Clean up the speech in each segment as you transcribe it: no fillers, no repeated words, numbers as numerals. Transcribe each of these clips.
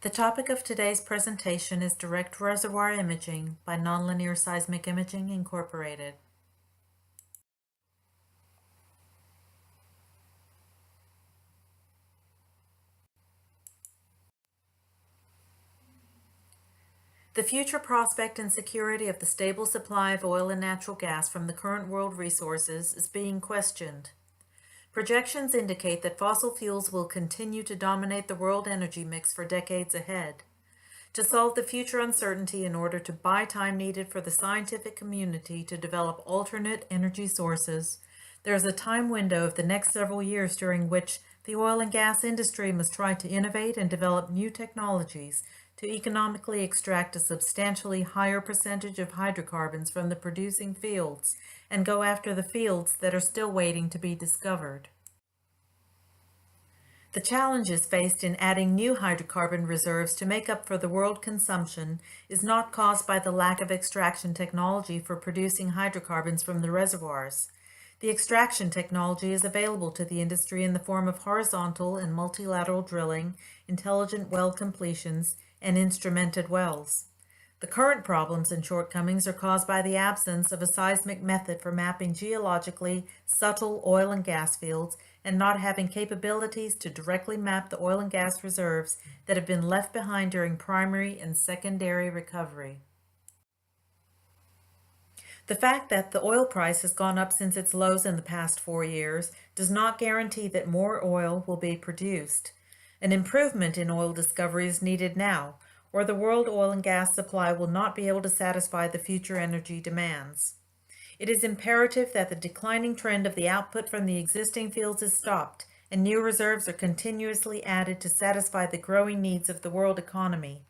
The topic of today's presentation is direct reservoir imaging by Nonlinear Seismic Imaging, Incorporated. The future prospect and security of the stable supply of oil and natural gas from the current world resources is being questioned. Projections indicate that fossil fuels will continue to dominate the world energy mix for decades ahead. To solve the future uncertainty in order to buy time needed for the scientific community to develop alternate energy sources, there is a time window of the next several years during which the oil and gas industry must try to innovate and develop new technologies to economically extract a substantially higher percentage of hydrocarbons from the producing fields and go after the fields that are still waiting to be discovered. The challenges faced in adding new hydrocarbon reserves to make up for the world consumption is not caused by the lack of extraction technology for producing hydrocarbons from the reservoirs. The extraction technology is available to the industry in the form of horizontal and multilateral drilling, intelligent well completions, and instrumented wells. The current problems and shortcomings are caused by the absence of a seismic method for mapping geologically subtle oil and gas fields and not having capabilities to directly map the oil and gas reserves that have been left behind during primary and secondary recovery. The fact that the oil price has gone up since its lows in the past 4 years does not guarantee that more oil will be produced. An improvement in oil discovery is needed now, or the world oil and gas supply will not be able to satisfy the future energy demands. It is imperative that the declining trend of the output from the existing fields is stopped and new reserves are continuously added to satisfy the growing needs of the world economy.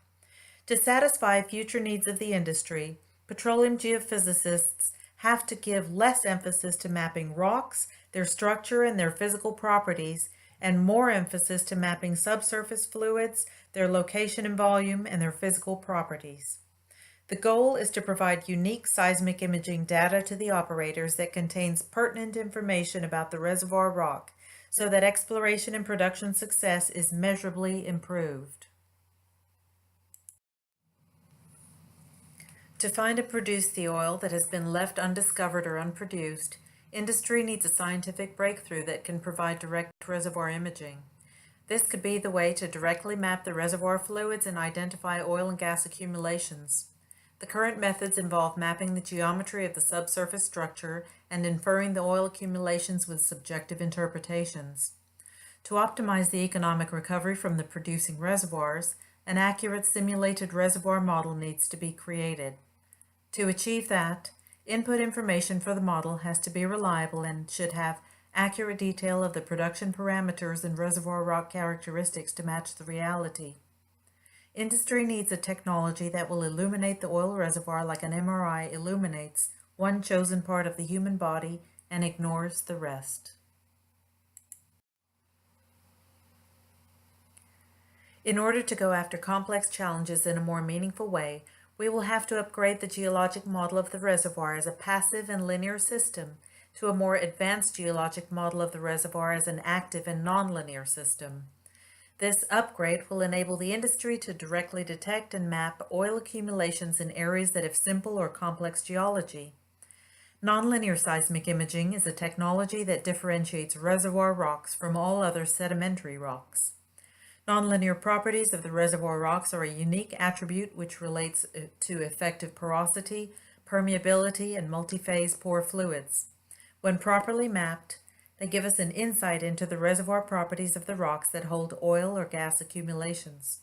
To satisfy future needs of the industry, petroleum geophysicists have to give less emphasis to mapping rocks, their structure, and their physical properties, and more emphasis to mapping subsurface fluids, their location and volume, and their physical properties. The goal is to provide unique seismic imaging data to the operators that contains pertinent information about the reservoir rock, so that exploration and production success is measurably improved. To find and produce the oil that has been left undiscovered or unproduced, industry needs a scientific breakthrough that can provide direct reservoir imaging. This could be the way to directly map the reservoir fluids and identify oil and gas accumulations. The current methods involve mapping the geometry of the subsurface structure and inferring the oil accumulations with subjective interpretations. To optimize the economic recovery from the producing reservoirs, an accurate simulated reservoir model needs to be created. To achieve that, input information for the model has to be reliable and should have accurate detail of the production parameters and reservoir rock characteristics to match the reality. Industry needs a technology that will illuminate the oil reservoir like an MRI illuminates one chosen part of the human body and ignores the rest. In order to go after complex challenges in a more meaningful way, we will have to upgrade the geologic model of the reservoir as a passive and linear system to a more advanced geologic model of the reservoir as an active and nonlinear system. This upgrade will enable the industry to directly detect and map oil accumulations in areas that have simple or complex geology. Nonlinear seismic imaging is a technology that differentiates reservoir rocks from all other sedimentary rocks. Nonlinear properties of the reservoir rocks are a unique attribute which relates to effective porosity, permeability, and multi-phase pore fluids. When properly mapped, they give us an insight into the reservoir properties of the rocks that hold oil or gas accumulations.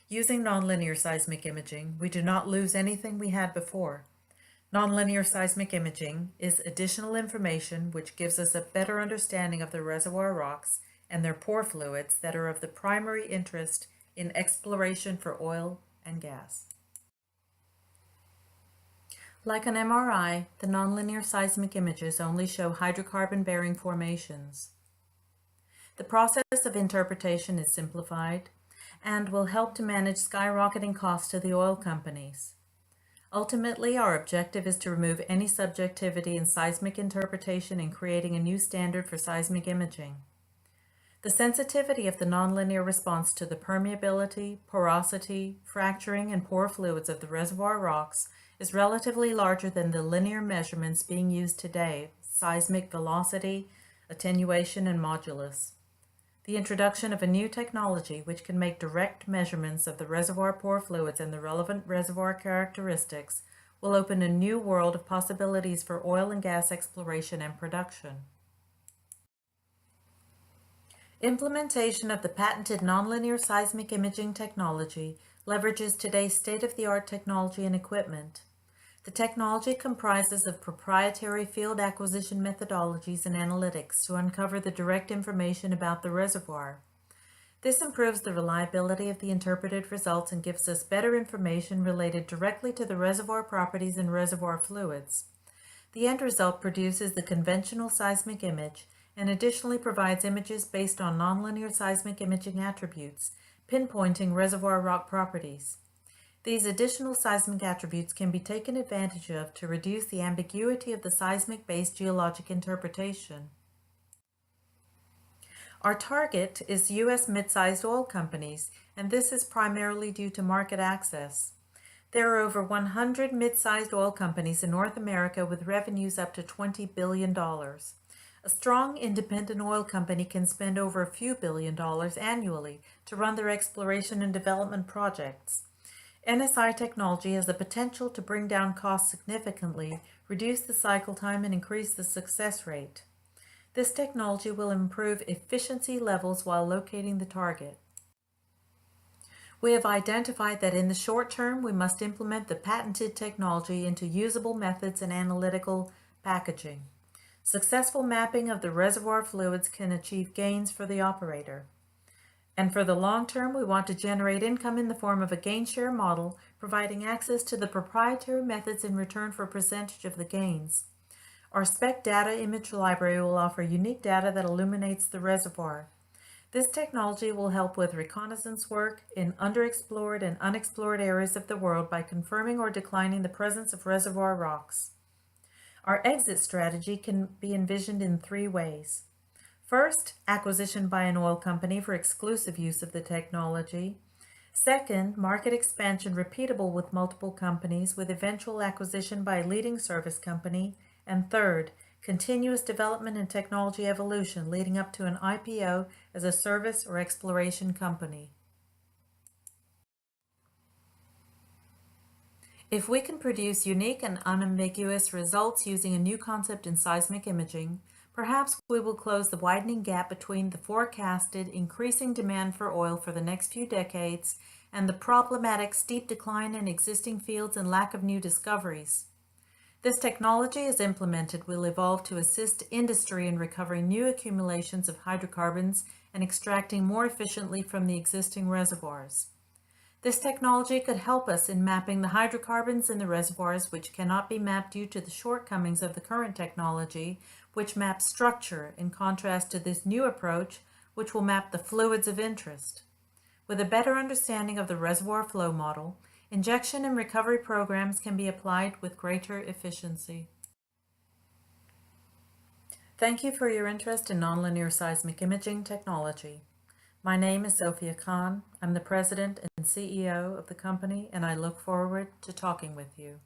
Using nonlinear seismic imaging, we do not lose anything we had before. Nonlinear seismic imaging is additional information which gives us a better understanding of the reservoir rocks and their pore fluids that are of the primary interest in exploration for oil and gas. Like an MRI, the nonlinear seismic images only show hydrocarbon-bearing formations. The process of interpretation is simplified and will help to manage skyrocketing costs to the oil companies. Ultimately, our objective is to remove any subjectivity in seismic interpretation and creating a new standard for seismic imaging. The sensitivity of the nonlinear response to the permeability, porosity, fracturing, and pore fluids of the reservoir rocks is relatively larger than the linear measurements being used today, seismic velocity, attenuation, and modulus. The introduction of a new technology which can make direct measurements of the reservoir pore fluids and the relevant reservoir characteristics will open a new world of possibilities for oil and gas exploration and production. Implementation of the patented nonlinear seismic imaging technology leverages today's state-of-the-art technology and equipment. The technology comprises of proprietary field acquisition methodologies and analytics to uncover the direct information about the reservoir. This improves the reliability of the interpreted results and gives us better information related directly to the reservoir properties and reservoir fluids. The end result produces the conventional seismic image and additionally provides images based on nonlinear seismic imaging attributes, pinpointing reservoir rock properties. These additional seismic attributes can be taken advantage of to reduce the ambiguity of the seismic-based geologic interpretation. Our target is U.S. mid-sized oil companies, and this is primarily due to market access. There are over 100 mid-sized oil companies in North America with revenues up to $20 billion. A strong independent oil company can spend over a few $billion annually to run their exploration and development projects. NSI technology has the potential to bring down costs significantly, reduce the cycle time, and increase the success rate. This technology will improve efficiency levels while locating the target. We have identified that in the short term, we must implement the patented technology into usable methods and analytical packaging. Successful mapping of the reservoir fluids can achieve gains for the operator. And for the long term, we want to generate income in the form of a gain share model, providing access to the proprietary methods in return for a percentage of the gains. Our SPEC data image library will offer unique data that illuminates the reservoir. This technology will help with reconnaissance work in underexplored and unexplored areas of the world by confirming or declining the presence of reservoir rocks. Our exit strategy can be envisioned in three ways. First, acquisition by an oil company for exclusive use of the technology. Second, market expansion repeatable with multiple companies with eventual acquisition by a leading service company. And third, continuous development and technology evolution leading up to an IPO as a service or exploration company. If we can produce unique and unambiguous results using a new concept in seismic imaging, perhaps we will close the widening gap between the forecasted increasing demand for oil for the next few decades and the problematic steep decline in existing fields and lack of new discoveries. This technology, as implemented, will evolve to assist industry in recovering new accumulations of hydrocarbons and extracting more efficiently from the existing reservoirs. This technology could help us in mapping the hydrocarbons in the reservoirs which cannot be mapped due to the shortcomings of the current technology, which maps structure in contrast to this new approach, which will map the fluids of interest. With a better understanding of the reservoir flow model, injection and recovery programs can be applied with greater efficiency. Thank you for your interest in nonlinear seismic imaging technology. My name is Sophia Khan. I'm the President and CEO of the company, and I look forward to talking with you.